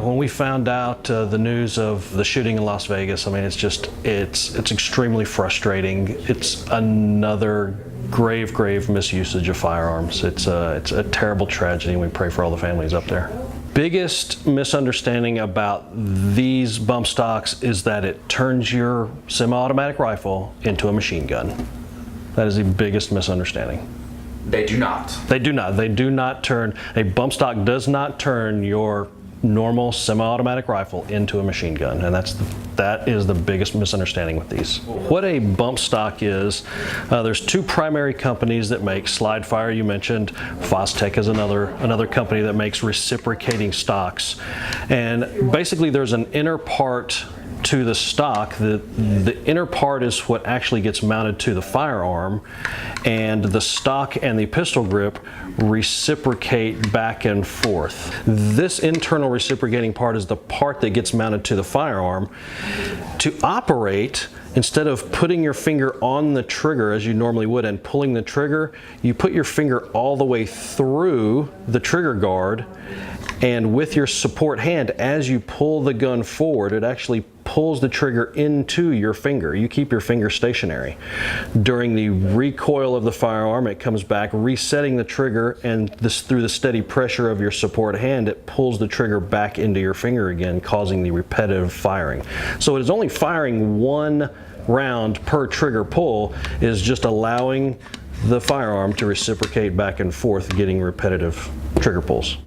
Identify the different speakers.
Speaker 1: When we found out the news of the shooting in Las Vegas, I mean, it's extremely frustrating. It's another grave misusage of firearms. It's a terrible tragedy, and we pray for all the families up there. Biggest misunderstanding about these bump stocks is that it turns your semi-automatic rifle into a machine gun. That is the biggest misunderstanding.
Speaker 2: They do not.
Speaker 1: They do not. They do not turn, a bump stock does not turn your normal semi-automatic rifle into a machine gun, and that is the biggest misunderstanding with these. What a bump stock is, there's two primary companies that make slide fire. You mentioned Fostech is another company that makes reciprocating stocks, and basically there's an inner part to the stock. The inner part is what actually gets mounted to the firearm, and the stock and the pistol grip reciprocate back and forth. This internal reciprocating part is the part that gets mounted to the firearm. To operate, instead of putting your finger on the trigger as you normally would and pulling the trigger, you put your finger all the way through the trigger guard, and with your support hand, as you pull the gun forward, it actually pulls the trigger into your finger. You keep your finger stationary. During the recoil of the firearm, it comes back, resetting the trigger, and through the steady pressure of your support hand, it pulls the trigger back into your finger again, causing the repetitive firing. So it is only firing one round per trigger pull, is just allowing the firearm to reciprocate back and forth, getting repetitive trigger pulls.